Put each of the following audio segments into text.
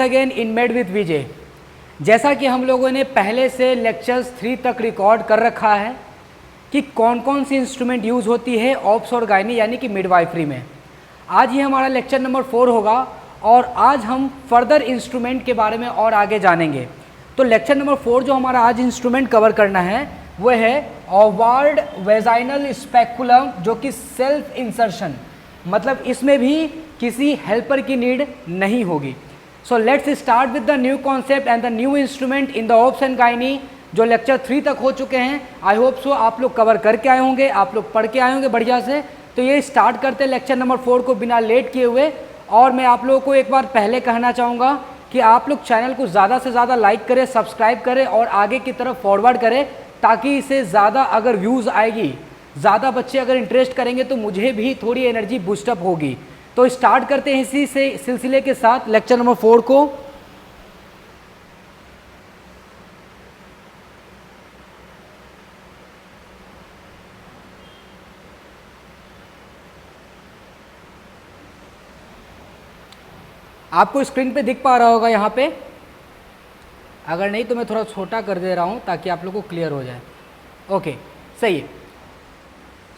Once again in made with Vijay. जैसा कि हम लोगों ने पहले से लेक्चर्स 3 तक रिकॉर्ड कर रखा है कि कौन कौन सी इंस्ट्रूमेंट यूज़ होती है ऑब्स और गायनी यानी कि मिडवाइफरी में। आज ये हमारा लेक्चर नंबर 4 होगा और आज हम फर्दर इंस्ट्रूमेंट के बारे में और आगे जानेंगे। तो लेक्चर नंबर 4 जो हमारा आज इंस्ट्रूमेंट कवर करना है वह है ओवार्ड वेजाइनल स्पेकुलम, जो कि सेल्फ इंसर्शन, मतलब इसमें भी किसी हेल्पर की नीड नहीं होगी। So let's start with the new concept and the new instrument in the obs and gynae, जो लेक्चर 3 तक हो चुके हैं। आई होप सो आप लोग कवर करके आए होंगे, आप लोग पढ़ के आए होंगे बढ़िया से। तो ये स्टार्ट करते हैं लेक्चर नंबर 4 को बिना लेट किए हुए। और मैं आप लोगों को एक बार पहले कहना चाहूँगा कि आप लोग चैनल को ज़्यादा से ज़्यादा लाइक करें, सब्सक्राइब करें और आगे की तरफ फॉरवर्ड करें, ताकि इसे ज़्यादा अगर व्यूज़ आएगी, ज़्यादा बच्चे अगर इंटरेस्ट करेंगे तो मुझे भी थोड़ी एनर्जी बूस्टअप होगी। तो स्टार्ट करते हैं इसी से सिलसिले के साथ लेक्चर नंबर 4 को। आपको स्क्रीन पे दिख पा रहा होगा यहाँ पे, अगर नहीं तो मैं थोड़ा छोटा कर दे रहा हूँ ताकि आप लोगों को क्लियर हो जाए। ओके, सही है।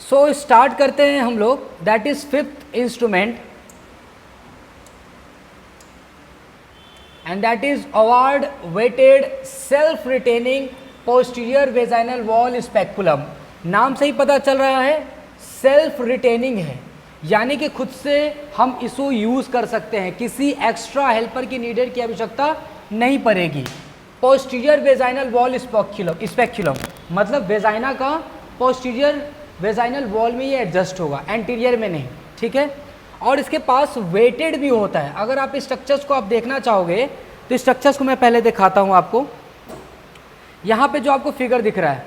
सो स्टार्ट करते हैं हम लोग। That is 5th instrument and that is Auvard weighted self retaining posterior vaginal wall speculum. नाम से ही पता चल रहा है सेल्फ रिटेनिंग है, यानी कि खुद से हम इसको यूज़ कर सकते हैं, किसी एक्स्ट्रा हेल्पर की नीडेड की आवश्यकता नहीं पड़ेगी। पोस्टीरियर वेजाइनल वॉल स्पेक्युलम मतलब वेजाइना का पोस्टीरियर वेजाइनल वॉल में ये एडजस्ट होगा, एंटीरियर में नहीं, ठीक है। और इसके पास वेटेड भी होता है। अगर आप स्ट्रक्चर्स को आप देखना चाहोगे तो स्ट्रक्चर्स को मैं पहले दिखाता हूँ आपको। यहाँ पे जो आपको फिगर दिख रहा है,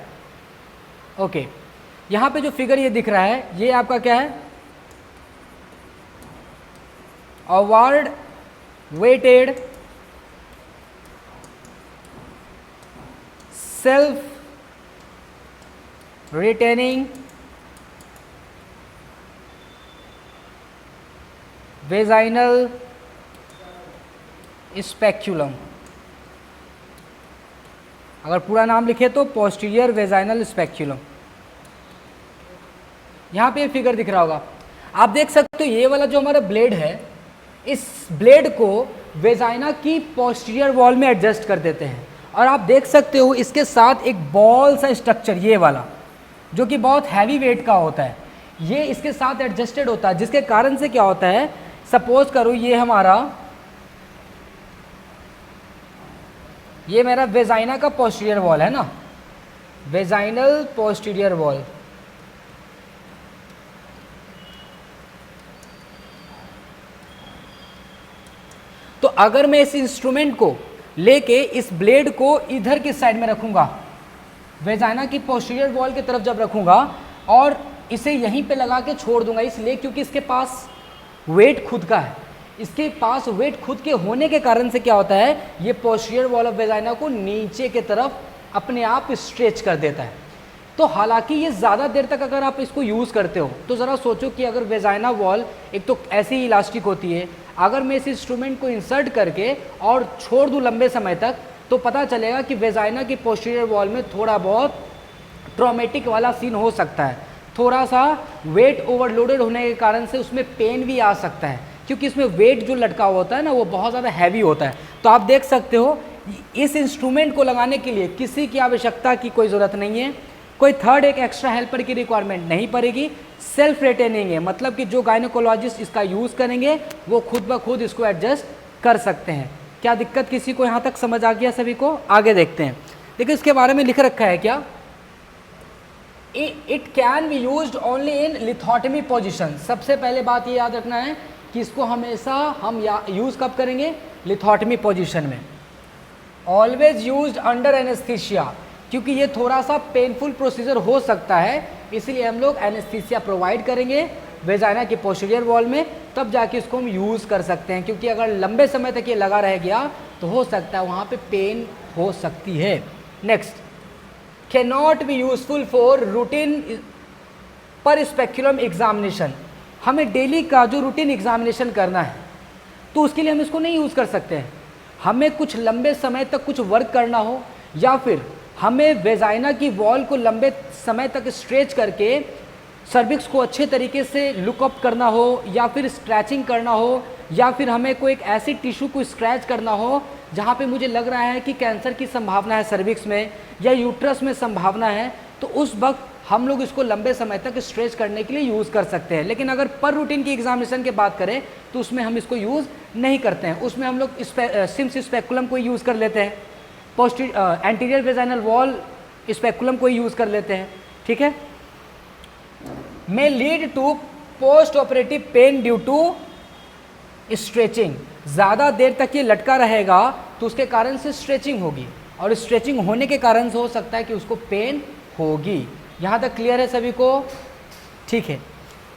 ओके, यहाँ पे जो फिगर ये दिख रहा है ये आपका क्या है, Auvard weighted self retaining vaginal speculum. अगर पूरा नाम लिखे तो पोस्टीरियर वेजाइनल स्पेक्युलम। यहाँ पे फिगर दिख रहा होगा, आप देख सकते हो। ये वाला जो हमारा ब्लेड है, इस ब्लेड को वेजाइना की पोस्टीरियर वॉल में एडजस्ट कर देते हैं। और आप देख सकते हो इसके साथ एक बॉल सा स्ट्रक्चर, ये वाला जो कि बहुत हैवी वेट का होता है, ये इसके साथ एडजस्टेड होता है, जिसके कारण से क्या होता है, सपोज करो ये मेरा वेजाइना का पोस्टीरियर वॉल है ना, वेजाइनल पोस्टीरियर वॉल। तो अगर मैं इस इंस्ट्रूमेंट को लेके इस ब्लेड को इधर की साइड में रखूंगा, वेजाइना की पोस्टीरियर वॉल की तरफ जब रखूंगा और इसे यहीं पे लगा के छोड़ दूंगा, इसलिए क्योंकि इसके पास वेट खुद का है। इसके पास वेट खुद के होने के कारण से क्या होता है, ये पोस्टीरियर वॉल ऑफ वेजाइना को नीचे के तरफ अपने आप स्ट्रेच कर देता है। तो हालांकि ये ज़्यादा देर तक अगर आप इसको यूज़ करते हो तो ज़रा सोचो कि अगर वेजाइना वॉल एक तो ऐसी ही इलास्टिक होती है, अगर मैं इस इंस्ट्रूमेंट को इंसर्ट करके और छोड़ दूँ लंबे समय तक, तो पता चलेगा कि वेजाइना की पोस्टीरियर वॉल में थोड़ा बहुत ट्रॉमेटिक वाला सीन हो सकता है। थोड़ा सा वेट ओवरलोडेड होने के कारण से उसमें पेन भी आ सकता है, क्योंकि इसमें वेट जो लटका हुआ होता है ना, वो बहुत ज़्यादा हैवी होता है। तो आप देख सकते हो इस इंस्ट्रूमेंट को लगाने के लिए किसी की आवश्यकता की कोई ज़रूरत नहीं है, कोई थर्ड एक एक्स्ट्रा हेल्पर की रिक्वायरमेंट नहीं पड़ेगी। सेल्फ रिटेनिंग है, मतलब कि जो गायनेकोलॉजिस्ट इसका यूज़ करेंगे वो खुद ब खुद इसको एडजस्ट कर सकते हैं। क्या दिक्कत किसी को यहाँ तक समझ आ गया सभी को? आगे देखते हैं। देखिए इसके बारे में लिख रखा है क्या, it can be used only in lithotomy position. सबसे पहले बात ये याद रखना है कि इसको हमेशा हम यूज़ कब करेंगे, लिथोटमी पोजिशन में। ऑलवेज यूज्ड अंडर एनेस्थीसिया, क्योंकि ये थोड़ा सा पेनफुल प्रोसीजर हो सकता है, इसलिए हम लोग एनेस्थीसिया प्रोवाइड करेंगे वेजाइना के पोस्टीरियर वॉल में, तब जाके इसको हम यूज़ कर सकते हैं। क्योंकि अगर लंबे समय तक ये लगा रह गया तो हो सकता है वहाँ पे पेन हो सकती है। Next, can not be useful for routine पर स्पेक्युलम एग्जामिनेशन। हमें डेली का जो रूटीन एग्जामिनेशन करना है तो उसके लिए हम इसको नहीं यूज़ कर सकते हैं। हमें कुछ लंबे समय तक कुछ वर्क करना हो, या फिर हमें वेजाइना की वॉल को लंबे समय तक स्ट्रेच करके सर्विक्स को अच्छे तरीके से लुकअप करना हो, या फिर स्क्रैचिंग करना हो, या फिर हमें कोई एक ऐसी टिश्यू को स्क्रैच करना हो जहाँ पे मुझे लग रहा है कि कैंसर की संभावना है सर्विक्स में या यूट्रस में संभावना है, तो उस वक्त हम लोग इसको लंबे समय तक स्ट्रेच करने के लिए यूज़ कर सकते हैं। लेकिन अगर पर रूटीन की एग्जामिनेशन की बात करें तो उसमें हम इसको यूज़ नहीं करते हैं। उसमें हम लोग सिम्स स्पेकुलम को यूज़ कर लेते हैं, एंटीरियर वेजाइनल वॉल स्पेकुलम को यूज़ कर लेते हैं। ठीक है। may lead to post operative pain due to stretching. ज़्यादा देर तक ये लटका रहेगा तो उसके कारण से स्ट्रेचिंग होगी, और स्ट्रेचिंग होने के कारण से हो सकता है कि उसको पेन होगी। यहाँ तक क्लियर है सभी को? ठीक है।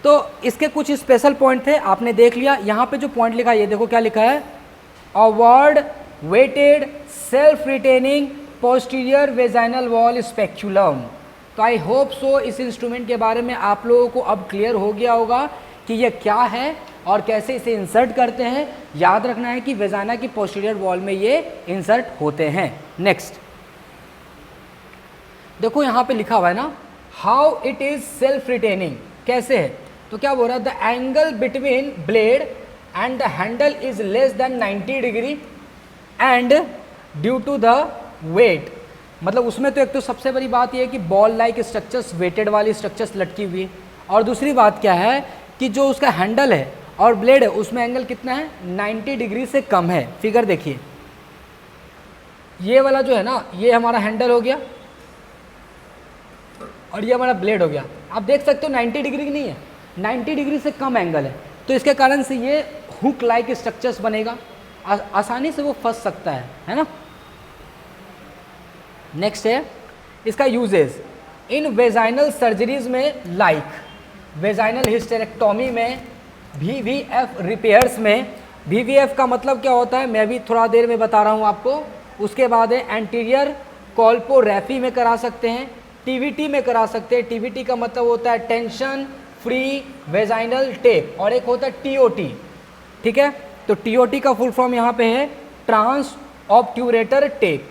तो इसके कुछ स्पेशल पॉइंट थे, आपने देख लिया। यहाँ पे जो पॉइंट लिखा है ये देखो क्या लिखा है, Auvard weighted self retaining posterior vaginal wall speculum. तो आई होप सो इस इंस्ट्रूमेंट के बारे में आप लोगों को अब क्लियर हो गया होगा कि ये क्या है और कैसे इसे इंसर्ट करते हैं। याद रखना है कि वेजाइना की पोस्टीरियर वॉल में ये इंसर्ट होते हैं। नेक्स्ट देखो यहाँ पे लिखा हुआ है ना, how it is self retaining, कैसे है? तो क्या बोल रहा है, the angle between blade and the handle is less than 90 degree and due to the weight. मतलब उसमें तो एक तो सबसे बड़ी बात यह है कि बॉल लाइक स्ट्रक्चर्स, वेटेड वाली स्ट्रक्चर्स लटकी हुई है, और दूसरी बात क्या है कि जो उसका हैंडल है और ब्लेड है उसमें एंगल कितना है, 90 डिग्री से कम है। फिगर देखिए, ये वाला जो है ना, ये हमारा हैंडल हो गया और ये हमारा ब्लेड हो गया। आप देख सकते हो 90 डिग्री की नहीं है, 90 डिग्री से कम एंगल है, तो इसके कारण से ये हुक लाइक स्ट्रक्चर्स बनेगा, आसानी से वो फंस सकता है ना। नेक्स्ट है इसका यूजेस इन वेजाइनल सर्जरीज में, लाइक वेजाइनल हिस्टेरेक्टोमी में, VVF रिपेयर्स में। VVF का मतलब क्या होता है मैं भी थोड़ा देर में बता रहा हूँ आपको। उसके बाद है एंटीरियर कॉल्पोरेफी में करा सकते हैं, TVT में करा सकते हैं। TVT का मतलब होता है टेंशन फ्री वेजाइनल टेप, और एक होता है TOT। ठीक है, तो TOT का फुल फॉर्म यहाँ पे है trans obturator tape.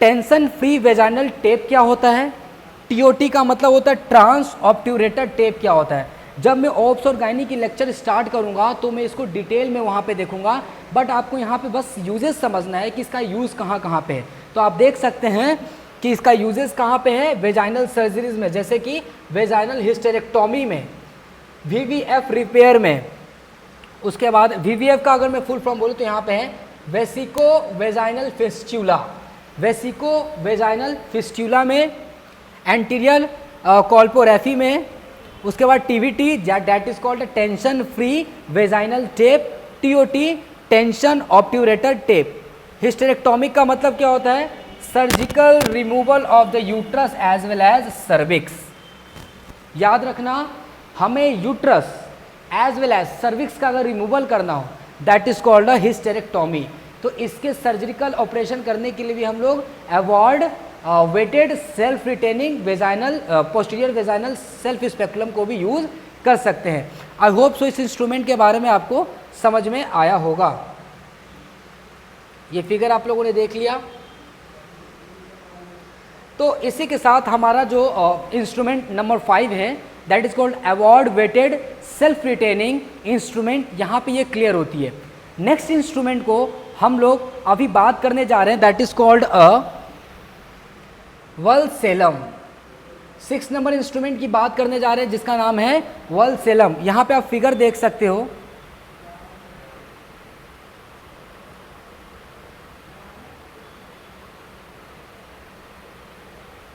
Tension free vaginal tape क्या होता है, TOT का मतलब होता है ट्रांस ऑब्ट्यूरेटर टेप क्या होता है। जब मैं ऑब्स और गायनी की लेक्चर स्टार्ट करूंगा तो मैं इसको डिटेल में वहाँ पे देखूंगा, बट आपको यहाँ पे बस यूजेस समझना है कि इसका यूज़ कहाँ पे है। तो आप देख सकते हैं कि इसका यूजेस कहाँ पे है, वेजाइनल सर्जरीज में, जैसे कि वेजाइनल हिस्टेरेक्टोमी में, VVF रिपेयर में। उसके बाद VVF का अगर मैं फुल फॉर्म बोलूँ तो यहाँ पे है vesico vaginal fistula, vesico vaginal fistula में, एंटीरियर कॉल्पोरेफी में। उसके बाद TVT that is called tension free vaginal tape, TOT tension obturator tape. Hysterectomic का मतलब क्या होता है, surgical removal of the uterus as well as cervix. याद रखना, हमें uterus as well as cervix का अगर रिमूवल करना हो that is called a hysterectomy. तो इसके सर्जिकल ऑपरेशन करने के लिए भी हम लोग Auvard weighted self retaining vaginal posterior vaginal self speculum को भी यूज़ कर सकते हैं। आई होप सो इस इंस्ट्रूमेंट के बारे में आपको समझ में आया होगा। ये फिगर आप लोगों ने देख लिया। तो इसी के साथ हमारा जो इंस्ट्रूमेंट नंबर 5 है that is called Auvard weighted self retaining instrument, यहाँ पे ये क्लियर होती है। नेक्स्ट इंस्ट्रूमेंट को हम लोग अभी बात करने जा रहे हैं that is called vulsellum. 6 number instrument की बात करने जा रहे हैं जिसका नाम है वल्सेलम। यहाँ पे आप फिगर देख सकते हो,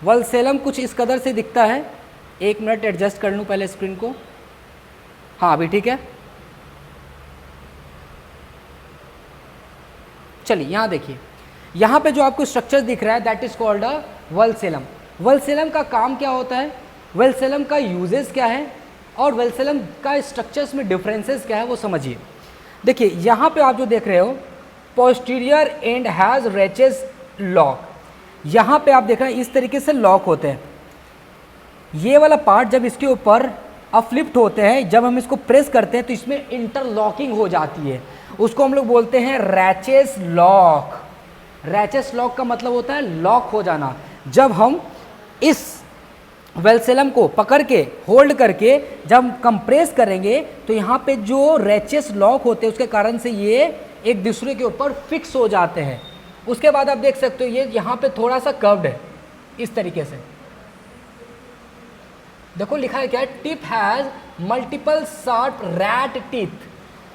वल्सेलम कुछ इस कदर से दिखता है। एक मिनट एडजस्ट कर लूँ पहले स्क्रीन को। हाँ अभी ठीक है। चलिए यहाँ देखिए, यहाँ पे जो आपको स्ट्रक्चर दिख रहा है दैट इज कॉल्ड अ वल्सेलम। वल्सेलम का काम क्या होता है, वल्सेलम का यूजेस क्या है, और वल्सेलम का स्ट्रक्चर्स में डिफरेंसेस क्या है वो समझिए। देखिए यहाँ पे आप जो देख रहे हो पोस्टीरियर एंड हैज़ रेचेस लॉक, यहाँ पे आप देख रहे हैं इस तरीके से लॉक होते हैं। ये वाला पार्ट जब इसके ऊपर अपलिफ्ट होते हैं, जब हम इसको प्रेस करते हैं तो इसमें इंटरलॉकिंग हो जाती है, उसको हम लोग बोलते हैं रैचेस लॉक। रैचेस लॉक का मतलब होता है लॉक हो जाना। जब हम इस वेलसेलम को पकड़ के होल्ड करके जब कंप्रेस करेंगे तो यहाँ पे जो रैचेस लॉक होते हैं उसके कारण से ये एक दूसरे के ऊपर फिक्स हो जाते हैं। उसके बाद आप देख सकते हो ये यहाँ पे थोड़ा सा कर्व्ड है इस तरीके से। देखो लिखा है क्या, tip has multiple sharp rat teeth,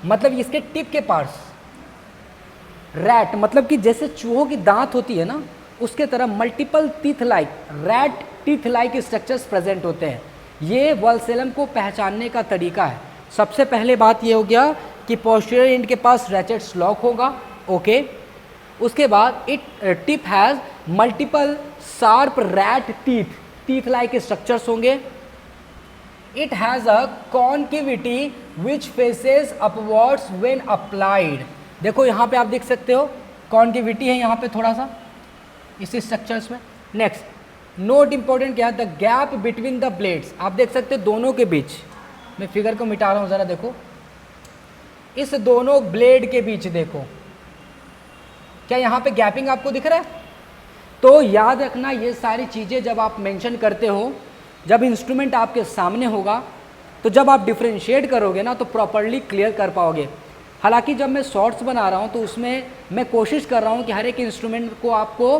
मतलब इसके टिप के पार्ट्स रैट मतलब कि जैसे चूहों की दांत होती है ना, उसके तरह multiple teeth like rat teeth like structures present होते हैं। ये वल्सेलम को पहचानने का तरीका है। सबसे पहले बात ये हो गया कि पोस्टीरियर एंड के पास रैचेट्स लॉक होगा, ओके। उसके बाद it tip has multiple sharp rat teeth like structures होंगे। It has a concavity which faces upwards when applied. देखो यहाँ पे आप देख सकते हो कॉन्केविटी है यहाँ पे थोड़ा सा इस स्ट्रक्चर्स में। नेक्स्ट नोट इंपॉर्टेंट क्या है, the gap between the blades. आप देख सकते हो दोनों के बीच, मैं फिगर को मिटा रहा हूँ ज़रा, देखो इस दोनों ब्लेड के बीच देखो क्या यहाँ पे गैपिंग आपको दिख रहा है। तो याद रखना ये सारी चीज़ें जब आप मेंशन करते हो, जब इंस्ट्रूमेंट आपके सामने होगा तो जब आप डिफ्रेंशिएट करोगे ना तो प्रॉपरली क्लियर कर पाओगे। हालांकि जब मैं शॉर्ट्स बना रहा हूँ तो उसमें मैं कोशिश कर रहा हूँ कि हर एक इंस्ट्रूमेंट को आपको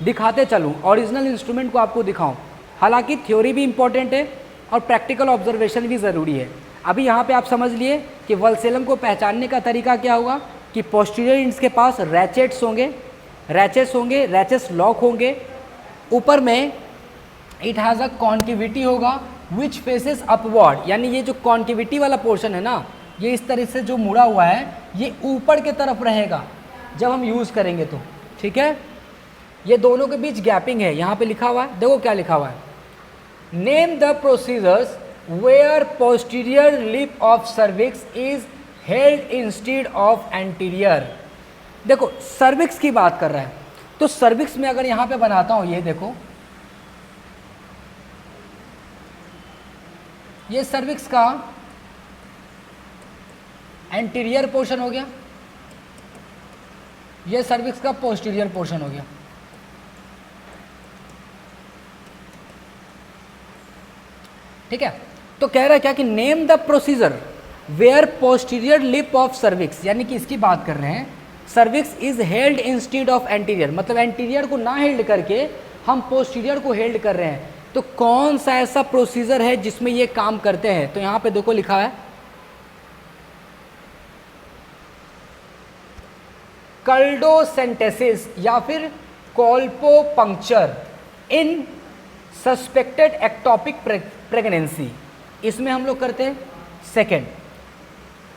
दिखाते चलूँ, ओरिजिनल इंस्ट्रूमेंट को आपको दिखाऊँ। हालांकि थ्योरी भी इम्पॉर्टेंट है और प्रैक्टिकल ऑब्जर्वेशन भी ज़रूरी है। अभी यहाँ पे आप समझ लिए कि वल्सेलम को पहचानने का तरीका क्या होगा कि पोस्टीरियर एंड्स के पास रैचेट्स होंगे, रैचेस लॉक होंगे। ऊपर में इट हैज़ अ कॉन्केविटी होगा विच फेसेस अपवर्ड, यानी ये जो कॉन्केविटी वाला पोर्शन है ना, ये इस तरह से जो मुड़ा हुआ है ये ऊपर के तरफ रहेगा जब हम यूज़ करेंगे तो, ठीक है। ये दोनों के बीच गैपिंग है, यहाँ पे लिखा हुआ है, देखो क्या लिखा हुआ है, name the procedures where posterior lip of cervix is held instead of anterior. देखो सर्विक्स की बात कर रहा है तो सर्विक्स में अगर यहाँ पे बनाता हूँ, ये देखो ये सर्विक्स का एंटीरियर पोर्शन हो गया, ये सर्विक्स का पोस्टीरियर पोर्शन हो गया। ठीक है, तो कह रहा है क्या कि name the procedure where posterior lip of cervix, यानी कि इसकी बात कर रहे हैं cervix is held instead of anterior, मतलब एंटीरियर को ना हेल्ड करके हम पोस्टीरियर को हेल्ड कर रहे हैं। तो कौन सा ऐसा प्रोसीजर है जिसमें ये काम करते हैं, तो यहां पे देखो लिखा है कल्डोसेंटेसिस या फिर colpopuncture in suspected ectopic pregnancy, इसमें हम लोग करते हैं। Second,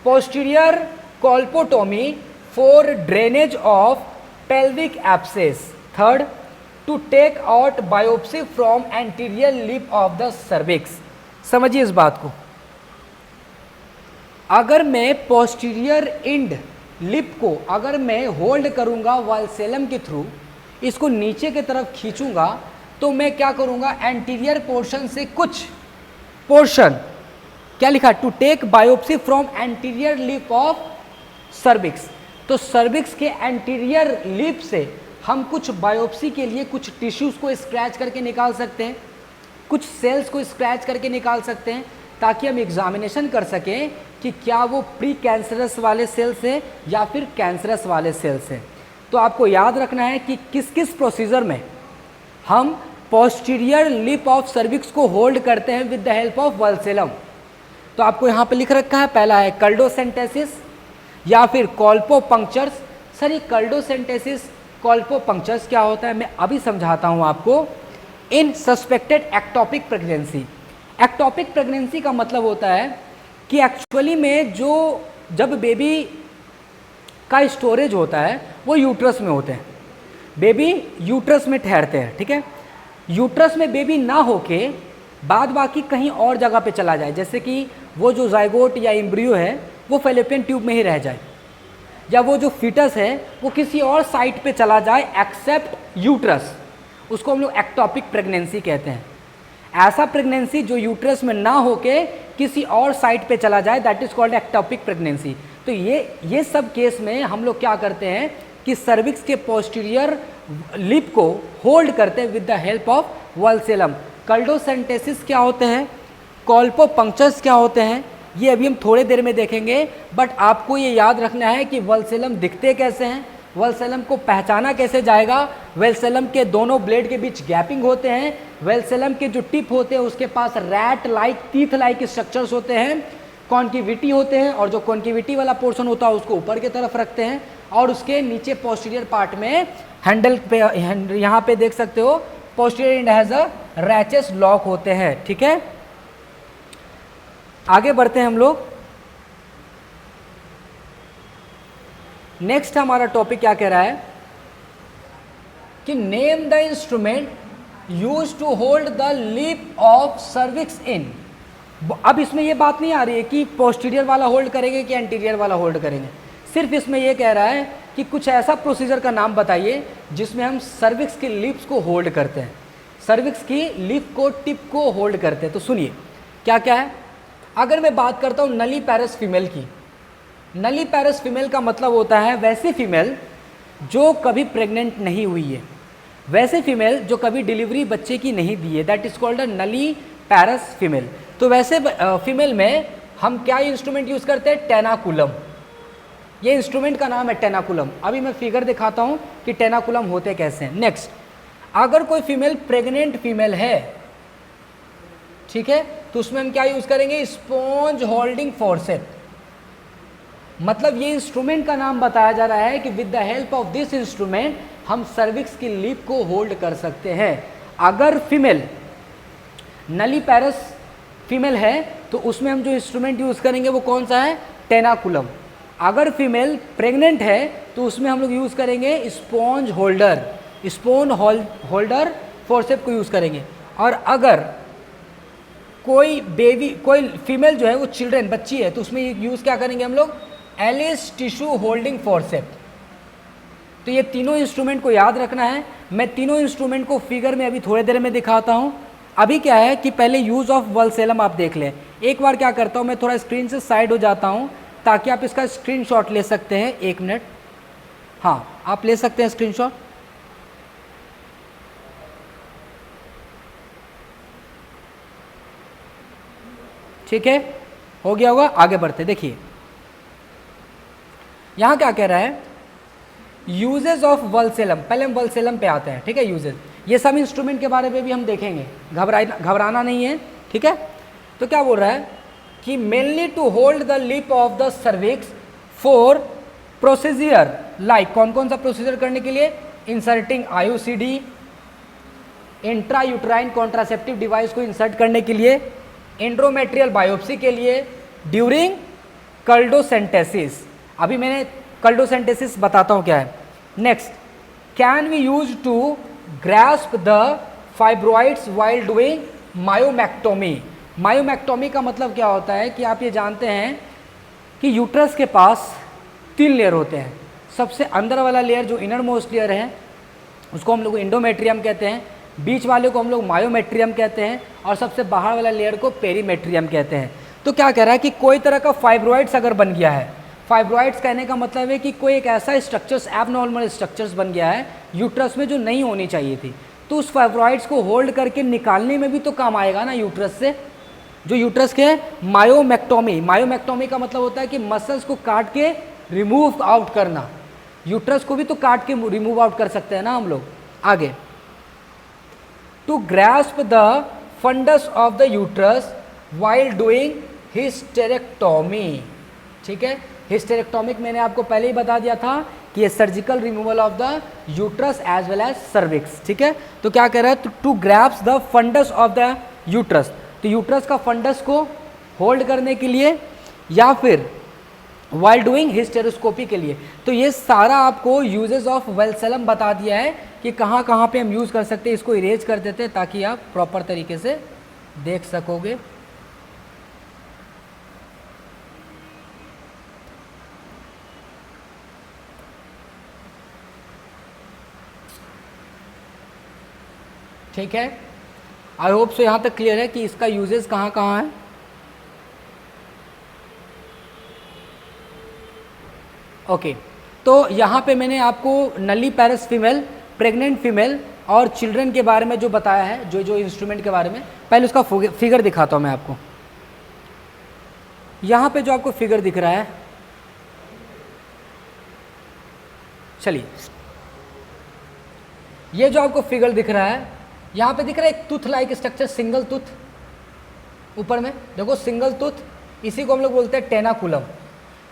posterior colpotomy for drainage of pelvic abscess. Third, to take out biopsy from anterior lip of the cervix. समझिए इस बात को, अगर मैं पोस्टीरियर एंड लिप को अगर मैं होल्ड करूंगा वल्सेलम के थ्रू, इसको नीचे की तरफ खींचूंगा तो मैं क्या करूंगा, एंटीरियर पोर्शन से कुछ पोर्शन, क्या लिखा, to take biopsy from anterior lip of cervix. तो सर्विक्स के एंटीरियर लिप से हम कुछ बायोप्सी के लिए कुछ टिश्यूज़ को स्क्रैच करके निकाल सकते हैं, कुछ सेल्स को स्क्रैच करके निकाल सकते हैं, ताकि हम एग्जामिनेशन कर सकें कि क्या वो प्री कैंसरस वाले सेल्स हैं या फिर कैंसरस वाले सेल्स हैं। तो आपको याद रखना है कि किस किस प्रोसीजर में हम पोस्टीरियर लिप ऑफ सर्विक्स को होल्ड करते हैं विद द हेल्प ऑफ वल्सेलम। तो आपको यहाँ पे लिख रखा है, पहला है कल्डोसेंटेसिस या फिर कॉल्पोपंक्चर्स। सर ये कल्डोसेंटेसिस कॉल्पोपंक्चर्स क्या होता है, मैं अभी समझाता हूँ आपको। In suspected ectopic pregnancy, ectopic pregnancy का मतलब होता है कि एक्चुअली में जब बेबी का स्टोरेज होता है वो यूट्रस में होते हैं, बेबी यूट्रस में ठहरते हैं, ठीक है। यूट्रस में बेबी ना होके बाद बाकी कहीं और जगह पे चला जाए, जैसे कि वो जो जाइगोट या एम्ब्रियो है वो फैलोपियन ट्यूब में ही रह जाए, या वो जो फीटस है वो किसी और साइट पे चला जाए एक्सेप्ट यूट्रस, उसको हम लोग एक्टोपिक प्रेगनेंसी कहते हैं। ऐसा प्रेगनेंसी जो यूट्रस में ना होके किसी और साइट पे चला जाए, that is called ectopic pregnancy. तो ये सब केस में हम लोग क्या करते हैं कि सर्विक्स के पोस्टीरियर लिप को होल्ड करते हैं विद द हेल्प ऑफ वल्सेलम। कल्डोसेंटेसिस क्या होते हैं, कॉल्पोपंक्चर्स क्या होते हैं, ये अभी हम थोड़े देर में देखेंगे, बट आपको ये याद रखना है कि वल्सेलम दिखते कैसे हैं, वल्सेलम को पहचाना कैसे जाएगा। वल्सेलम के दोनों ब्लेड के बीच गैपिंग होते हैं, वल्सेलम के जो टिप होते हैं उसके पास rat like teeth like structures होते हैं, कॉन्केविटी होते हैं, और जो कॉन्केविटी वाला पोर्शन होता है उसको ऊपर की तरफ रखते हैं, और उसके नीचे पोस्टीरियर पार्ट में हैंडल पे यहाँ पे देख सकते हो posterior end has a ratchets lock होते हैं। ठीक है, आगे बढ़ते हैं हम लोग। नेक्स्ट हमारा टॉपिक क्या कह रहा है कि name the instrument use to hold the lip of cervix in. अब इसमें ये बात नहीं आ रही है कि पोस्टीरियर वाला होल्ड करेंगे कि एंटीरियर वाला होल्ड करेंगे, सिर्फ इसमें ये कह रहा है कि कुछ ऐसा प्रोसीजर का नाम बताइए जिसमें हम सर्विक्स की लिप्स को होल्ड करते हैं, सर्विक्स की लिप को टिप को होल्ड करते हैं। तो सुनिए क्या क्या है। अगर मैं बात करता हूँ नली पैरस फीमेल की, नली पैरस फीमेल का मतलब होता है वैसी फीमेल जो कभी प्रेग्नेंट नहीं हुई है, वैसे फीमेल जो कभी डिलीवरी बच्चे की नहीं दी है, दैट इज कॉल्ड अ नली पैरस फीमेल। तो वैसे फीमेल में हम क्या इंस्ट्रूमेंट यूज़ करते हैं, टेनाकुलम। ये इंस्ट्रूमेंट का नाम है टेनाकुलम। अभी मैं फिगर दिखाता हूँ कि टेनाकुलम होते कैसे हैं। नेक्स्ट, अगर कोई फीमेल प्रेग्नेंट फीमेल है, ठीक है, तो उसमें हम क्या यूज़ करेंगे, स्पॉन्ज होल्डिंग फोर्सेप। मतलब ये इंस्ट्रूमेंट का नाम बताया जा रहा है कि with the help of this instrument हम सर्विक्स की लिप को होल्ड कर सकते हैं। अगर फीमेल नली पैरस फीमेल है तो उसमें हम जो इंस्ट्रूमेंट यूज़ करेंगे वो कौन सा है, टेनाकुलम। अगर फीमेल प्रेग्नेंट है तो उसमें हम लोग यूज़ करेंगे sponge holder, sponge holder forceps को यूज़ करेंगे। और अगर कोई बेबी, कोई फीमेल जो है वो चिल्ड्रन, बच्ची है, तो उसमें यूज़ क्या करेंगे हम लोग, एलिस टिश्यू होल्डिंग फोर्सेप। तो ये तीनों इंस्ट्रूमेंट को याद रखना है। मैं तीनों इंस्ट्रूमेंट को फिगर में अभी थोड़ी देर में दिखाता हूँ। अभी क्या है कि पहले यूज़ ऑफ वल्सेलम आप देख लें। एक बार क्या करता हूँ, मैं थोड़ा स्क्रीन से साइड हो जाता हूँ ताकि आप इसका स्क्रीनशॉट ले सकते हैं। 1 मिनट, हाँ आप ले सकते हैं स्क्रीनशॉट। ठीक है, हो गया होगा, आगे बढ़ते। देखिए यहाँ क्या कह रहा है, यूजेस ऑफ वल्सेलम। पहले हम वल्सेलम पे आते हैं, ठीक है। यूजेस, ये सब इंस्ट्रूमेंट के बारे में भी हम देखेंगे, घबराना नहीं है, ठीक है। तो क्या बोल रहा है कि mainly to hold the lip of the cervix for procedure like, कौन कौन सा प्रोसीजर करने के लिए, inserting IUCD, intra uterine contraceptive device को इंसर्ट करने के लिए, एंड्रोमेट्रियल बायोप्सी के लिए, ड्यूरिंग कल्डोसेंटेसिस। अभी मैंने कल्डोसेंटेसिस बताता हूँ क्या है। Next, can we use to grasp the fibroids while doing myomectomy. Myomectomy का मतलब क्या होता है कि आप ये जानते हैं कि यूट्रस के पास 3 लेयर होते हैं। सबसे अंदर वाला लेयर जो इनर मोस्ट लेयर है उसको हम लोग इंडोमेट्रियम कहते हैं, बीच वाले को हम लोग मायोमेट्रियम कहते हैं, और सबसे बाहर वाला लेयर को पेरीमेट्रियम कहते हैं। तो क्या कह रहा है कि कोई तरह का फाइब्रॉइड्स अगर बन गया है, फाइब्रॉइड्स कहने का मतलब है कि कोई एक ऐसा स्ट्रक्चर्स, एबनॉर्मल स्ट्रक्चर्स बन गया है यूट्रस में जो नहीं होनी चाहिए थी, तो उस फाइब्रॉइड्स को होल्ड करके निकालने में भी तो काम आएगा ना यूट्रस से। जो यूट्रस के मायोमेक्टोमी, मायोमेक्टोमी का मतलब होता है कि मसल्स को काट के रिमूव आउट करना। यूट्रस को भी तो काट के रिमूव आउट कर सकते हैं ना हम लोग। आगे, to grasp the fundus of the uterus while doing hysterectomy. ठीक है, हिस्टेरेक्टोमिक मैंने आपको पहले ही बता दिया था कि ये surgical removal of the uterus as well as cervix. ठीक है, तो क्या कह रहा है, to grasp the fundus of the uterus, तो यूट्रस का फंडस को होल्ड करने के लिए या फिर वाइल डूइंग हिस्टेरोस्कोपी के लिए। तो ये सारा आपको यूजेस ऑफ वल्सेलम बता दिया है कि कहाँ कहाँ पे हम यूज़ कर सकते हैं। इसको इरेज कर देते हैं ताकि आप प्रॉपर तरीके से देख सकोगे। ठीक है, आई होप सो यहाँ तक क्लियर है कि इसका यूजेस कहाँ कहाँ है। ओके, तो यहाँ पे मैंने आपको नली पैरस फीमेल, प्रेग्नेंट फीमेल और चिल्ड्रन के बारे में जो बताया है, जो जो इंस्ट्रूमेंट के बारे में, पहले उसका फिगर दिखाता हूँ मैं आपको। यहाँ पे जो आपको फिगर दिख रहा है, चलिए ये जो आपको फिगर दिख रहा है, यहाँ पे दिख रहा है एक tooth like structure, single tooth ऊपर में देखो, सिंगल टूथ, इसी को हम लोग बोलते हैं टेनाकुलम।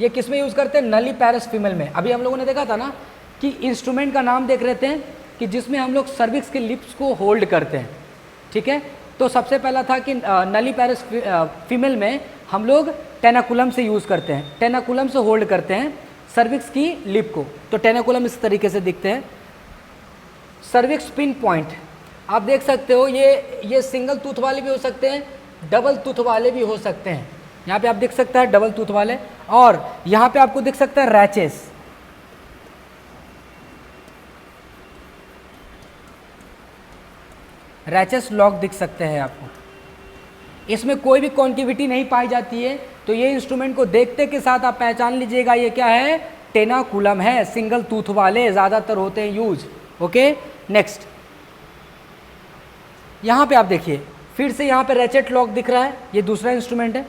ये किस में यूज़ करते हैं? नली पैरस फीमेल में। अभी हम लोगों ने देखा था ना कि इंस्ट्रूमेंट का नाम देख रहे थे कि जिसमें हम लोग सर्विक्स के लिप्स को होल्ड करते हैं, ठीक है। तो सबसे पहला था कि नली पैरस फीमेल में हम लोग टेनाकुलम से यूज़ करते हैं, टेनाकुलम से होल्ड करते हैं सर्विक्स की लिप को। तो टेनाकुलम इस तरीके से दिखते हैं। सर्विक्स पिन पॉइंट आप देख सकते हो, ये सिंगल टूथ वाले भी हो सकते हैं, डबल टूथ वाले भी हो सकते हैं। यहाँ पे आप देख सकते हैं डबल टूथ वाले, और यहाँ पे आपको दिख सकता है रैचेस, रैचेस लॉक दिख सकते हैं आपको। इसमें कोई भी कॉन्केविटी नहीं पाई जाती है, तो ये इंस्ट्रूमेंट को देखते के साथ आप पहचान लीजिएगा ये क्या है, टेनाकुलम है, सिंगल टूथ वाले ज़्यादातर होते हैं यूज। ओके, नेक्स्ट यहाँ पे आप देखिए फिर से यहाँ पे रैचेट लॉक दिख रहा है, ये दूसरा इंस्ट्रूमेंट है,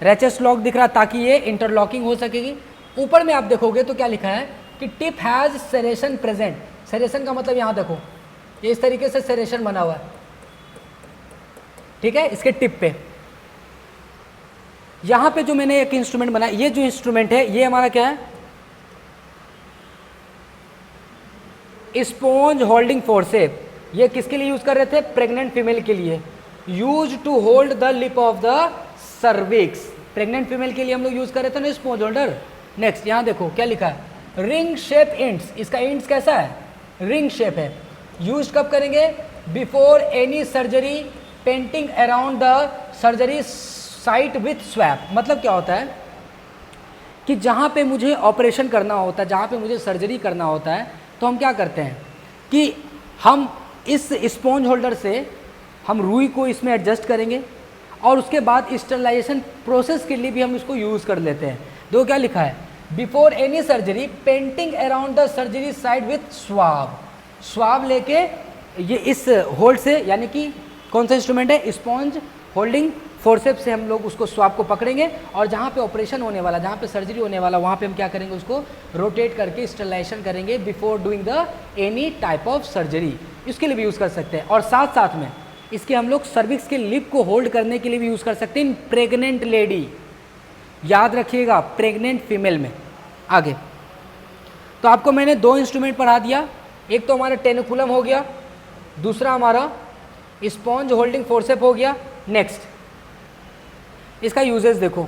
रैचेट लॉक दिख रहा है ताकि ये इंटरलॉकिंग हो सकेगी। ऊपर में आप देखोगे तो क्या लिखा है कि टिप हैज़ सेरेशन प्रेजेंट। सेरेशन का मतलब यहाँ देखो, ये इस तरीके से सेरेशन बना हुआ है, ठीक है, इसके टिप पे। यहाँ पे जो मैंने एक इंस्ट्रूमेंट बनाया, ये जो इंस्ट्रूमेंट है ये हमारा क्या है, स्पॉन्ज होल्डिंग फोर्सेप। ये किसके लिए यूज कर रहे थे? प्रेग्नेंट फीमेल के लिए, use to hold the lip of the cervix. Pregnant female के लिए हम लोग यूज कर रहे थे ना स्पॉन्ज होल्डर। नेक्स्ट यहाँ देखो क्या लिखा है, रिंग शेप इंट्स। इसका इंट्स कैसा है? रिंग शेप है। यूज कब करेंगे? Before any surgery, painting around the surgery site with swap. मतलब क्या होता है कि जहाँ पे मुझे ऑपरेशन करना होता है, जहाँ पे मुझे सर्जरी करना होता है, तो हम क्या करते हैं कि हम इस स्पॉन्ज होल्डर से हम रुई को इसमें एडजस्ट करेंगे, और उसके बाद स्टरलाइजेशन प्रोसेस के लिए भी हम इसको यूज़ कर लेते हैं। देखो क्या लिखा है, before any surgery, painting around the surgery side with swab. Swab लेके ये इस होल्ड से, यानी कि कौन सा इंस्ट्रूमेंट है, स्पॉन्ज होल्डिंग फोर्सेप से हम लोग उसको स्वाब को पकड़ेंगे, और जहाँ पे ऑपरेशन होने वाला, जहाँ पे सर्जरी होने वाला, वहाँ पे हम क्या करेंगे, उसको रोटेट करके स्टरलाइजेशन करेंगे before doing the any type of surgery. इसके लिए भी यूज़ कर सकते हैं। और साथ साथ में इसके हम लोग सर्विक्स के लिप को होल्ड करने के लिए भी यूज़ कर सकते हैं इन प्रेग्नेंट लेडी। याद रखिएगा, प्रेग्नेंट फीमेल में। आगे तो आपको मैंने दो इंस्ट्रूमेंट पढ़ा दिया, एक तो हमारा टेनाकुलम हो गया, दूसरा हमारा स्पॉन्ज होल्डिंग फोर्सेप हो गया। नेक्स्ट इसका यूजेस देखो,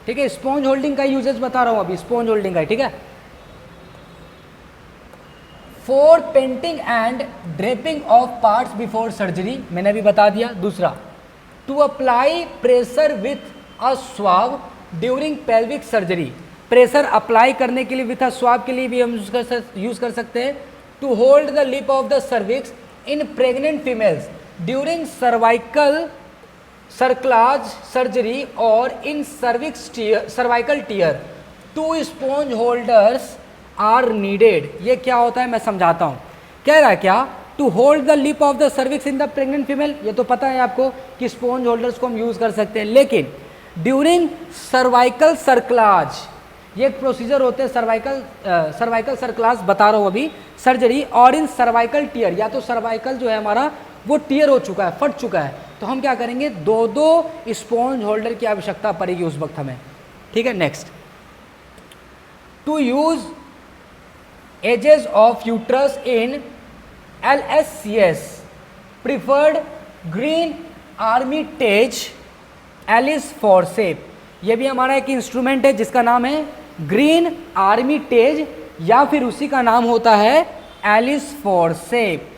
ठीक है, स्पॉन्ज होल्डिंग का यूजेस बता रहा हूं अभी, स्पॉन्ज होल्डिंग का, ठीक है। For painting and draping of parts before surgery, मैंने अभी बता दिया। दूसरा, to apply pressure with a swab during pelvic surgery. Pressure apply करने के लिए विथ अ स्वाब के लिए भी हम यूज कर सकते हैं। To hold the lip of the cervix in pregnant females during cervical cerclage surgery और in cervical tear, two sponge holders are needed. ये क्या होता है मैं समझाता हूँ। कह रहा है क्या, to hold the lip of the cervix in the pregnant female. ये तो पता है आपको कि स्पॉन्ज होल्डर्स को हम यूज कर सकते हैं, लेकिन ड्यूरिंग सर्वाइकल सर्कलाज, ये एक प्रोसीजर होते हैं, सर्वाइकल सर्कलाज बता रहा हूँ अभी, सर्जरी, और इन सर्वाइकल टीयर, या तो सर्वाइकल जो है हमारा वो टीयर हो चुका है, फट चुका है, तो हम क्या करेंगे, दो दो स्पॉन्ज होल्डर की आवश्यकता पड़ेगी उस वक्त हमें, ठीक है। Next, to use edges of uterus in LSCS preferred Green Armitage Allis forceps. ये भी हमारा एक इंस्ट्रूमेंट है जिसका नाम है ग्रीन आर्मिटेज, या फिर उसी का नाम होता है एलिस फॉर्सेप।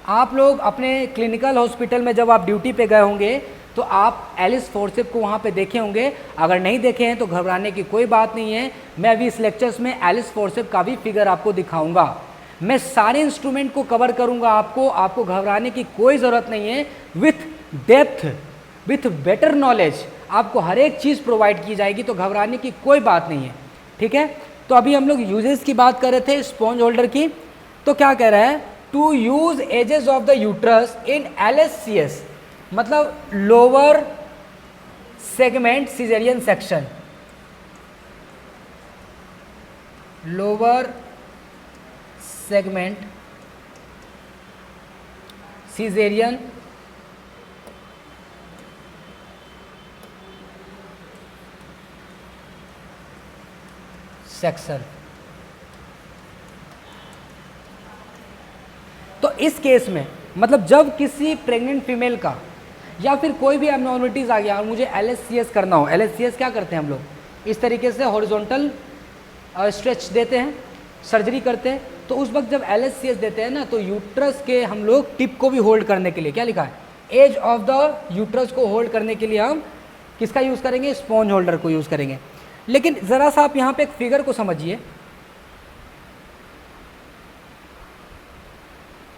आप लोग अपने क्लिनिकल हॉस्पिटल में जब आप ड्यूटी पे गए होंगे तो आप एलिस फॉर्सेप को वहाँ पे देखे होंगे। अगर नहीं देखे हैं तो घबराने की कोई बात नहीं है, मैं अभी इस लेक्चर्स में एलिस फॉर्सेप का भी फिगर आपको दिखाऊंगा। मैं सारे इंस्ट्रूमेंट को कवर करूंगा, आपको घबराने की कोई ज़रूरत नहीं है। With depth, with better knowledge आपको हर एक चीज़ प्रोवाइड की जाएगी, तो घबराने की कोई बात नहीं है, ठीक है। तो अभी हम लोग यूजेस की बात कर रहे थे स्पॉन्ज होल्डर की, तो क्या कह रहा है, to use edges of the uterus in LSCS, मतलब lower segment cesarean section, lower segment cesarean section. तो इस केस में मतलब जब किसी प्रेग्नेंट फीमेल का या फिर कोई भी एबनॉर्मलिटीज आ गया और मुझे LSCS करना हो, LSCS क्या करते हैं हम लोग, इस तरीके से हॉरिजॉन्टल स्ट्रेच देते हैं, सर्जरी करते हैं, तो उस वक्त जब LSCS देते हैं ना, तो यूट्रस के हम लोग टिप को भी होल्ड करने के लिए क्या लिखा है, एज ऑफ द यूट्रस को होल्ड करने के लिए हम किसका यूज़ करेंगे, स्पॉन्ज होल्डर को यूज़ करेंगे। लेकिन ज़रा सा आप यहाँ पे एक फिगर को समझिए,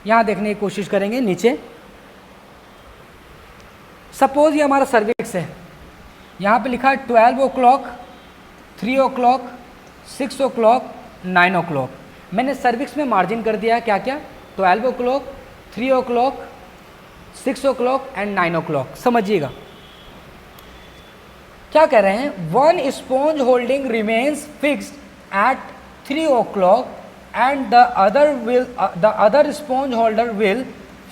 यहाँ देखने की कोशिश करेंगे नीचे। सपोज ये हमारा सर्विक्स है, यहाँ पे लिखा है 12 o'clock, 3 o'clock, 6 o'clock, 9 o'clock। मैंने सर्विक्स में मार्जिन कर दिया है क्या क्या, 12 o'clock, 3 o'clock, 6 o'clock and 9 o'clock। समझिएगा क्या कह रहे हैं, one sponge holding remains fixed at 3 o'clock and the other sponge holder will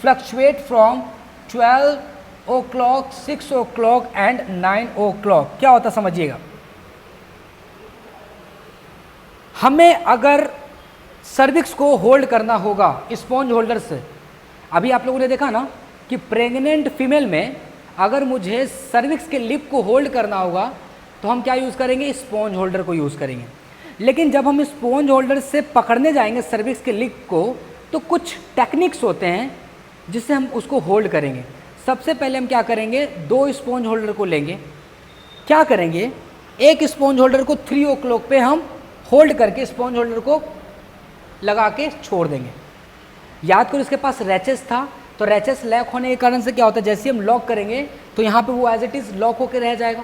fluctuate from 12 o'clock, 6 o'clock and 9 o'clock। क्या होता समझिएगा, हमें अगर सर्विक्स को होल्ड करना होगा स्पॉन्ज होल्डर से, अभी आप लोगों ने देखा ना कि प्रेग्नेंट फीमेल में अगर मुझे सर्विक्स के लिप को होल्ड करना होगा तो हम क्या यूज़ करेंगे, स्पॉन्ज होल्डर को यूज़ करेंगे। लेकिन जब हम स्पॉन्ज होल्डर से पकड़ने जाएंगे सर्विक्स के लिप को, तो कुछ टेक्निक्स होते हैं जिससे हम उसको होल्ड करेंगे। सबसे पहले हम क्या करेंगे, 2 स्पॉन्ज होल्डर को लेंगे, क्या करेंगे, एक स्पॉन्ज होल्डर को 3 o'clock पे हम होल्ड करके स्पॉन्ज होल्डर को लगा के छोड़ देंगे। याद करो इसके पास रैचेस था, तो रैचेस लॉक होने के कारण से क्या होता है, जैसे हम लॉक करेंगे तो यहाँ पे वो एज इट इज़ लॉक होकर रह जाएगा।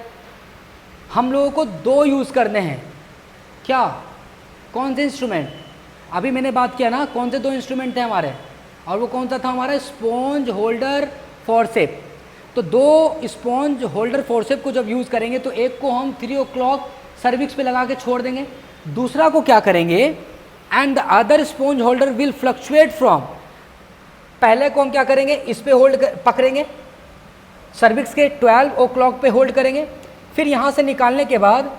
हम लोगों को 2 यूज़ करने हैं, क्या, कौन से इंस्ट्रूमेंट, अभी मैंने बात किया ना कौन से 2 इंस्ट्रूमेंट थे हमारे, और वो कौन सा था हमारा, स्पॉन्ज होल्डर फोर्सेप। तो 2 स्पॉन्ज होल्डर फोर्सेप को जब यूज़ करेंगे तो एक को हम 3 o'clock सर्विक्स पे लगा के छोड़ देंगे, दूसरा को क्या करेंगे, and the other sponge holder will fluctuate from, पहले को हम क्या करेंगे, इस पे होल्ड पकड़ेंगे, सर्विक्स के 12 o'clock पे होल्ड करेंगे, फिर यहाँ से निकालने के बाद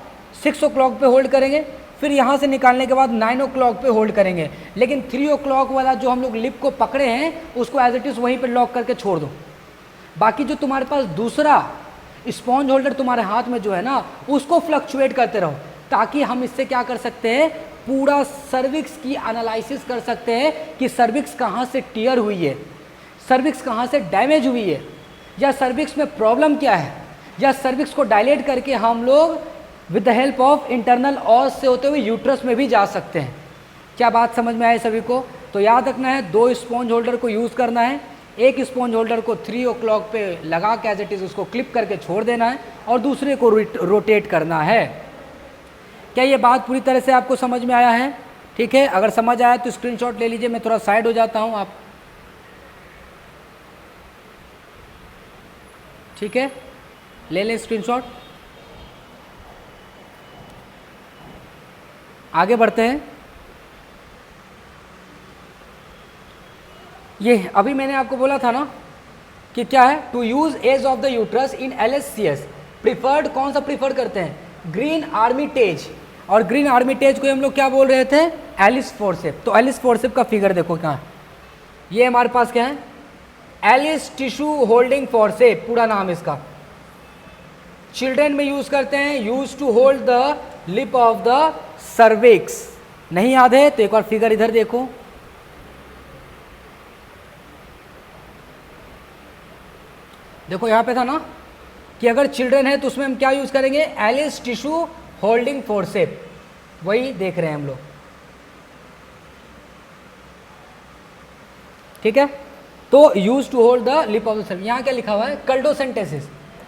6 o'clock पे होल्ड करेंगे, फिर यहाँ से निकालने के बाद 9 o'clock पे होल्ड करेंगे। लेकिन 3 o'clock वाला जो हम लोग लिप को पकड़े हैं उसको एज इट इज़ वहीं पे लॉक करके छोड़ दो। बाकी जो तुम्हारे पास दूसरा स्पॉन्ज होल्डर तुम्हारे हाथ में जो है ना, उसको फ्लक्चुएट करते रहो, ताकि हम इससे क्या कर सकते हैं, पूरा सर्विक्स की एनालिसिस कर सकते हैं कि सर्विक्स कहाँ से टियर हुई है, सर्विक्स कहाँ से डैमेज हुई है, या सर्विक्स में प्रॉब्लम क्या है, या सर्विक्स को डायलेट करके हम लोग with the help of internal ऑस से होते हुए यूट्रस में भी जा सकते हैं। क्या बात समझ में आए सभी को? तो याद रखना है 2 स्पॉन्ज होल्डर को यूज़ करना है, एक स्पॉन्ज होल्डर को 3 o'clock पे लगा के एज इट इज़ उसको क्लिप करके छोड़ देना है और दूसरे को रोटेट करना है। क्या ये बात पूरी तरह से आपको समझ में आया है? ठीक है, अगर समझ आया तो स्क्रीनशॉट ले लीजिए, मैं थोड़ा साइड हो जाता हूँ, आप ठीक है ले लें स्क्रीनशॉट। आगे बढ़ते हैं। ये अभी मैंने आपको बोला था ना कि क्या है, to use edge of the uterus in LSCS preferred, कौन सा प्रिफर करते हैं, ग्रीन आर्मिटेज, और ग्रीन आर्मिटेज को हम लोग क्या बोल रहे थे, एलिस फोर्सेप। तो एलिस फोर्सेप का फिगर देखो कहाँ, ये हमारे पास क्या है, एलिस टिश्यू होल्डिंग फोर्सेप, पूरा नाम इसका। चिल्ड्रन में यूज करते हैं, use to hold the lip of the cervix. नहीं याद है तो एक बार फिगर इधर देखो, देखो यहां पे था ना कि अगर चिल्ड्रन है तो उसमें हम क्या यूज करेंगे, एलिस टिश्यू होल्डिंग फोर्सेप, वही देख रहे हैं हम लोग। ठीक है, तो use to hold the lip of the cervix. यहां क्या लिखा हुआ है, कल्डोसेंटेसिस।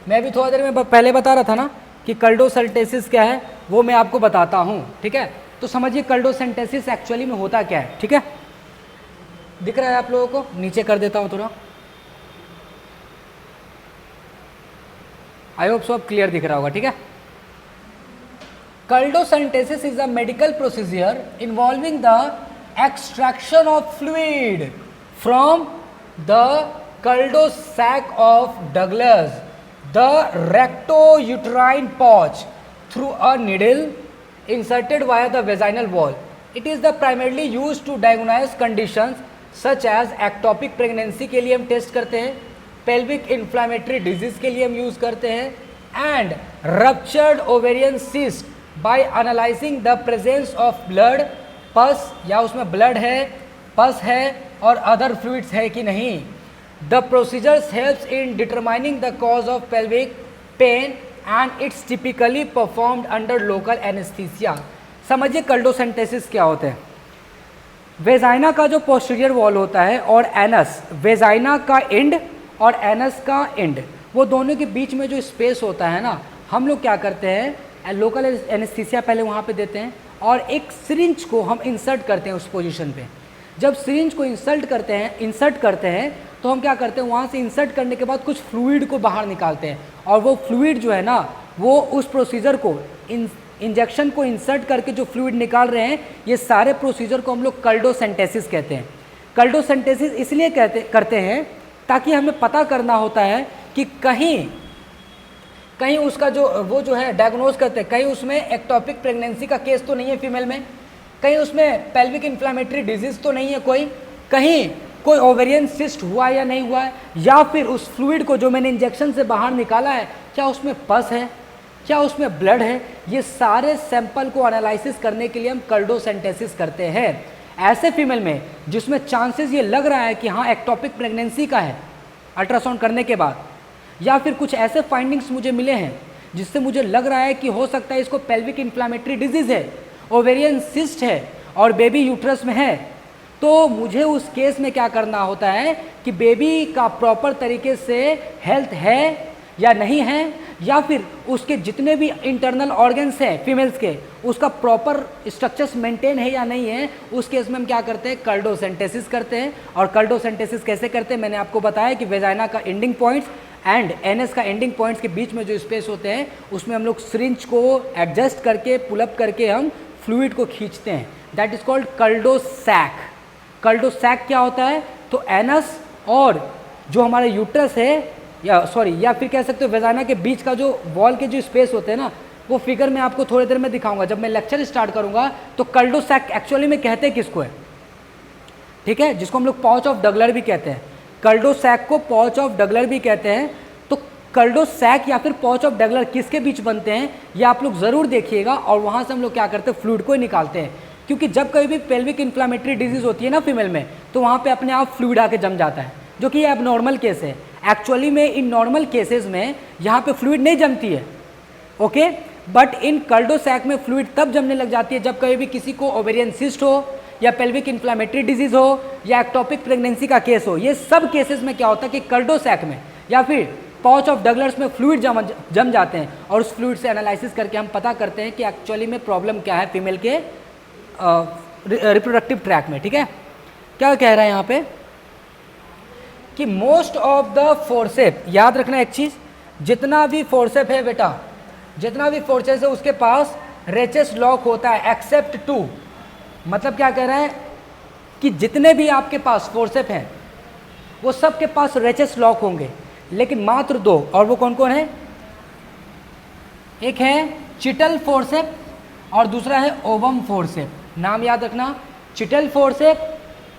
मैं भी थोड़ा देर में पहले बता रहा था ना कि कल्डोसेंटेसिस क्या है, वो मैं आपको बताता हूँ, ठीक है। तो समझिए कल्डोसेंटेसिस एक्चुअली में होता क्या है, ठीक है। दिख रहा है आप लोगों को, नीचे कर देता हूँ थोड़ा, आई होप सब क्लियर दिख रहा होगा, ठीक है। Kaldosynthesis is a medical procedure involving the extraction of fluid from the Kaldossac of Douglas, the rectouterine pouch, through a needle inserted via the vaginal wall. It is the primarily used to diagnose conditions such as ectopic pregnancy के लिए हम test करते हैं, pelvic inflammatory disease के लिए हम use करते हैं, and ruptured ovarian cyst by analyzing the presence of blood, पस या उसमें ब्लड है, पस है और अदर फ्लूइड्स है कि नहीं. The procedures helps in determining the cause of pelvic pain and it's typically performed under local anesthesia. समझिए कल्डोसेंटेसिस क्या होता है. वेजाइना का जो पोस्टीरियर वॉल होता है और एनस, वेजाइना का एंड और एनस का एंड, वो दोनों के बीच में जो स्पेस होता है ना, हम लोग क्या करते हैं, लोकल एनेस्थीसिया पहले वहाँ पे देते हैं और एक सिरिंज को हम इंसर्ट करते हैं उस पोजीशन पे. जब सिरिंज को इंसर्ट करते हैं तो हम क्या करते हैं, वहाँ से इंसर्ट करने के बाद कुछ फ्लूइड को बाहर निकालते हैं और वो फ्लूइड जो है ना, वो उस प्रोसीजर को इंजेक्शन को इंसर्ट करके जो फ्लूइड निकाल रहे हैं, ये सारे प्रोसीजर को हम लोग कल्डोसेंटेसिस कहते हैं. कल्डोसेंटेसिस इसलिए करते हैं ताकि हमें पता करना होता है कि कहीं उसका जो है डायग्नोज करते हैं, कहीं उसमें एक्टोपिक प्रेगनेंसी का केस तो नहीं है फीमेल में, कहीं उसमें पेल्विक इन्फ्लामेटरी डिजीज़ तो नहीं है, कहीं कोई ओवेरियन सिस्ट हुआ या नहीं हुआ है, या फिर उस फ्लूइड को जो मैंने इंजेक्शन से बाहर निकाला है, क्या उसमें पस है, क्या उसमें ब्लड है. ये सारे सैंपल को एनालिसिस करने के लिए हम कल्डोसेंटेसिस करते हैं. ऐसे फीमेल में जिसमें चांसेस ये लग रहा है कि हाँ एक्टोपिक प्रेगनेंसी का है अल्ट्रासाउंड करने के बाद, या फिर कुछ ऐसे फाइंडिंग्स मुझे मिले हैं जिससे मुझे लग रहा है कि हो सकता है इसको पेल्विक इन्फ्लामेटरी डिजीज़ है, ओवेरियन सिस्ट है और बेबी यूट्रस में है, तो मुझे उस केस में क्या करना होता है कि बेबी का प्रॉपर तरीके से हेल्थ है या नहीं है, या फिर उसके जितने भी इंटरनल ऑर्गन्स हैं फीमेल्स के, उसका प्रॉपर स्ट्रक्चर्स मेंटेन है या नहीं है. उस केस में हम क्या करते हैं, कल्डोसेंटेसिस करते हैं. और कल्डोसेंटेसिस कैसे करते हैं, मैंने आपको बताया कि वेजाइना का एंडिंग पॉइंट्स एंड एनएस का एंडिंग पॉइंट्स के बीच में जो स्पेस होते हैं, उसमें हम लोग सिरिंज को एडजस्ट करके पुलअप करके हम फ्लूइड को खींचते हैं. That is called culdosac. Culdosac क्या होता है, तो एनस और जो हमारा यूट्रस है या फिर कह सकते हो वेजाइना के बीच का जो वॉल के जो स्पेस होते हैं ना, वो फिगर मैं आपको थोड़ी देर में दिखाऊंगा जब मैं लेक्चर स्टार्ट करूंगा. तो कल्डोसैक एक्चुअली में कहते हैं किसको है, ठीक है, जिसको हम लोग पाउच ऑफ डगलर भी कहते हैं. कल्डोसैक को पाउच ऑफ डगलर भी कहते हैं. तो कल्डोसैक या फिर पाउच ऑफ डगलर किसके बीच बनते हैं, ये आप लोग ज़रूर देखिएगा. और वहाँ से हम लोग क्या करते हैं, फ्लूइड को ही निकालते हैं. क्योंकि जब कभी भी पेल्विक इन्फ्लामेटरी डिजीज़ होती है ना फीमेल में, तो वहाँ पे अपने आप फ्लूइड आके जम जाता है, जो कि ये अब नॉर्मल केस है. एक्चुअली में इन नॉर्मल केसेस में यहाँ पे फ्लूइड नहीं जमती है, ओके, बट इन कल्डोसैक में फ्लूइड तब जमने लग जाती है जब कभी भी किसी को ओवेरियन सिस्ट हो या पेल्विक इन्फ्लामेटरी डिजीज़ हो या एक्टोपिक प्रेगनेंसी का केस हो. ये सब केसेस में क्या होता है कि कल्डोसैक में या फिर पाउच ऑफ डगलर्स में फ्लूइड जम जाते हैं और उस फ्लूइड से एनालिसिस करके हम पता करते हैं कि एक्चुअली में प्रॉब्लम क्या है फीमेल के रिप्रोडक्टिव ट्रैक में. ठीक है, क्या कह रहा है यहाँ पे कि मोस्ट ऑफ द फोर्सेप, याद रखना एक चीज़, जितना भी फोर्सेप है बेटा, जितना भी फोर्सेस है उसके पास रेचेस लॉक होता है एक्सेप्ट 2. मतलब क्या कह रहा है कि जितने भी आपके पास फोर्सेप हैं वो सब के पास रेचेस लॉक होंगे, लेकिन मात्र 2. और वो कौन कौन है, एक है चिटल फोर्सेप और दूसरा है ओवम फोर्सेप. नाम याद रखना, चिटल फोर्सेप,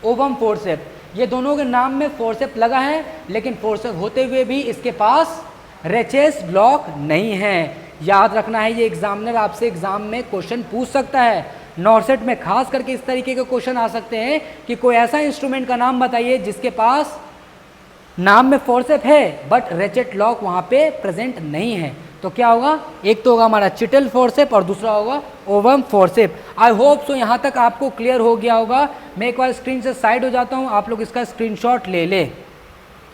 ओवम फोर्सेप, ये दोनों के नाम में फोर्सेप लगा है, लेकिन फोर्सेप होते हुए भी इसके पास रेचेस लॉक नहीं है. याद रखना है, ये एग्जामिनर आपसे एग्जाम में क्वेश्चन पूछ सकता है. नॉर्सेट में खास करके इस तरीके के क्वेश्चन आ सकते हैं कि कोई ऐसा इंस्ट्रूमेंट का नाम बताइए जिसके पास नाम में फोर्सेप है बट रेचेट लॉक वहाँ पे प्रेजेंट नहीं है. तो क्या होगा, एक तो होगा हमारा चिटल फोर्सेप और दूसरा होगा ovum forceps. I hope so यहाँ तक आपको क्लियर हो गया होगा. मैं एक बार स्क्रीन से साइड हो जाता हूँ, आप लोग इसका स्क्रीनशॉट ले लें.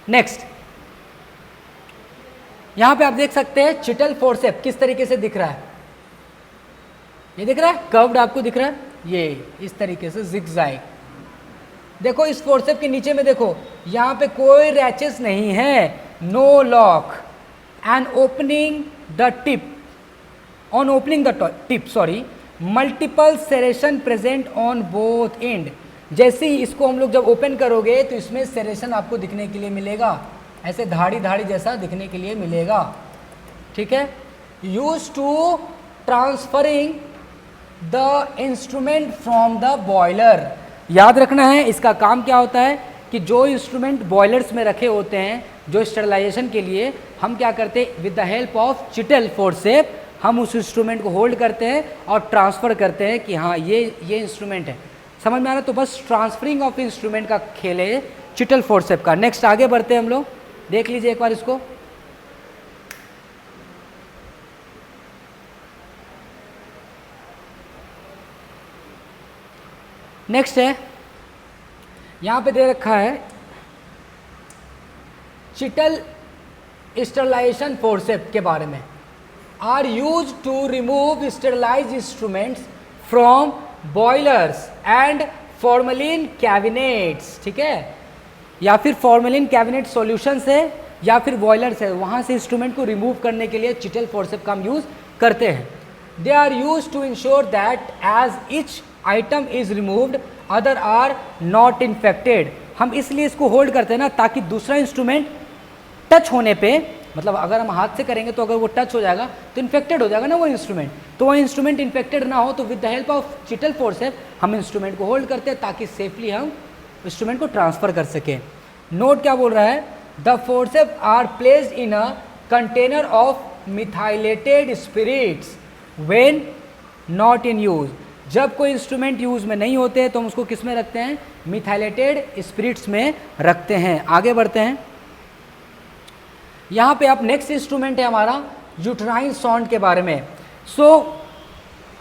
नेक्स्ट, यहाँ पे आप देख सकते हैं चिटल फोर्सेप किस तरीके से दिख रहा है, ये दिख रहा है कर्व्ड आपको दिख रहा है, ये इस तरीके से जिगजैग। देखो इस फोर्सेप के नीचे में देखो यहाँ पे कोई रैचेस नहीं है, no lock and opening the tip, on opening the tip sorry multiple serration present on both end. जैसे ही इसको हम लोग जब ओपन करोगे तो इसमें सेरेशन आपको दिखने के लिए मिलेगा, ऐसे धाड़ी धाड़ी जैसा दिखने के लिए मिलेगा, ठीक है। Use to transferring the instrument from the boiler. याद रखना है इसका काम क्या होता है कि जो इंस्ट्रूमेंट बॉयलर्स में रखे होते हैं जो स्टरलाइजेशन के लिए, हम क्या करते हैं with the help of Cheatle forceps हम उस इंस्ट्रूमेंट को होल्ड करते हैं और ट्रांसफ़र करते हैं कि हाँ ये इंस्ट्रूमेंट है। समझ में आ रहा है? तो बस ट्रांसफरिंग ऑफ इंस्ट्रूमेंट का खेल है चिटल फोर्सेप का। नेक्स्ट आगे बढ़ते हैं हम लोग, देख लीजिए एक बार इसको। नेक्स्ट है यहाँ पे दे रखा है चिटल स्टरलाइजेशन फोर्सेप के बारे में। Are use to remove sterilize instruments from boilers and formalin cabinets, ठीक है, या फिर फॉर्मेलिन कैबिनेट सॉल्यूशन से या फिर बॉयलर से, वहाँ से इंस्ट्रूमेंट को रिमूव करने के लिए चिटल फोर्सेप का हम यूज़ करते हैं। They are use to ensure that as each item is removed other are not infected. हम इसलिए इसको होल्ड करते हैं ना ताकि दूसरा इंस्ट्रूमेंट टच होने पे, मतलब अगर हम हाथ से करेंगे तो अगर वो टच हो जाएगा तो इन्फेक्टेड हो जाएगा ना वो इंस्ट्रूमेंट, तो वो इंस्ट्रूमेंट इन्फेक्टेड ना हो, तो with the help of Cheatle forceps हम इंस्ट्रूमेंट को होल्ड करते हैं ताकि सेफली हम इंस्ट्रूमेंट को ट्रांसफ़र कर सकें। नोट क्या बोल रहा है, the forceps are placed in a container of methylated spirits when not in use. जब कोई इंस्ट्रूमेंट यूज में नहीं होते तो हम उसको किस में रखते हैं, मिथाइलेटेड स्पिरिट्स में रखते हैं। आगे बढ़ते हैं, यहाँ पे आप नेक्स्ट इंस्ट्रूमेंट है हमारा यूट्राइन सॉन्ड के बारे में।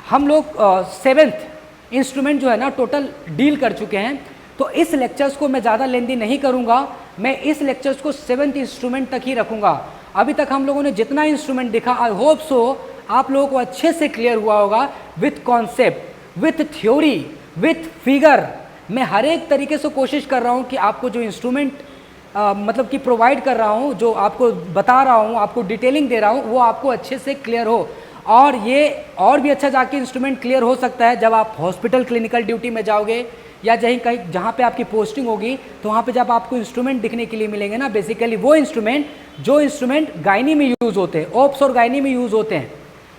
हम लोग 7th इंस्ट्रूमेंट जो है ना टोटल डील कर चुके हैं, तो इस लेक्चर्स को मैं ज़्यादा लेंदी नहीं करूँगा, मैं इस लेक्चर्स को 7th इंस्ट्रूमेंट तक ही रखूँगा। अभी तक हम लोगों ने जितना इंस्ट्रूमेंट देखा, आई होप सो आप लोगों को अच्छे से क्लियर हुआ होगा, with concept, with theory, with figure. मैं हर एक तरीके से कोशिश कर रहा हूँ कि आपको जो इंस्ट्रूमेंट मतलब कि प्रोवाइड कर रहा हूँ, जो आपको बता रहा हूँ, आपको डिटेलिंग दे रहा हूँ, वो आपको अच्छे से क्लियर हो। और ये और भी अच्छा जाके इंस्ट्रूमेंट क्लियर हो सकता है जब आप हॉस्पिटल क्लिनिकल ड्यूटी में जाओगे या कहीं जहाँ पे आपकी पोस्टिंग होगी, तो वहाँ पे जब आपको इंस्ट्रूमेंट दिखने के लिए मिलेंगे ना, बेसिकली वो इंस्ट्रूमेंट जो इंस्ट्रूमेंट गायनी में यूज़ होते हैं, ओप्स और गायनी में यूज़ होते हैं,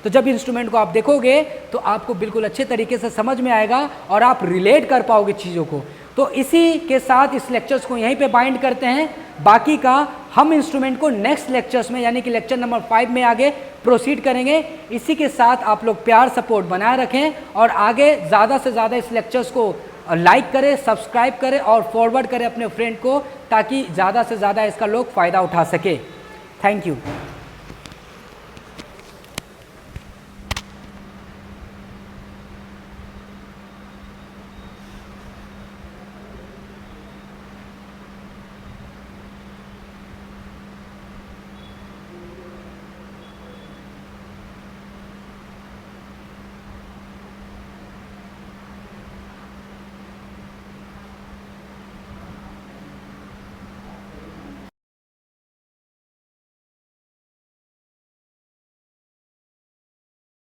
तो जब इंस्ट्रूमेंट को आप देखोगे तो आपको बिल्कुल अच्छे तरीके से समझ में आएगा और आप रिलेट कर पाओगे चीज़ों को। तो इसी के साथ इस लेक्चर्स को यहीं पे बाइंड करते हैं, बाकी का हम इंस्ट्रूमेंट को नेक्स्ट लेक्चर्स में यानी कि लेक्चर नंबर 5 में आगे प्रोसीड करेंगे। इसी के साथ आप लोग प्यार सपोर्ट बनाए रखें और आगे ज़्यादा से ज़्यादा इस लेक्चर्स को लाइक करें, सब्सक्राइब करें और फॉरवर्ड करें अपने फ्रेंड को, ताकि ज़्यादा से ज़्यादा इसका लोग फ़ायदा उठा सके। Thank you.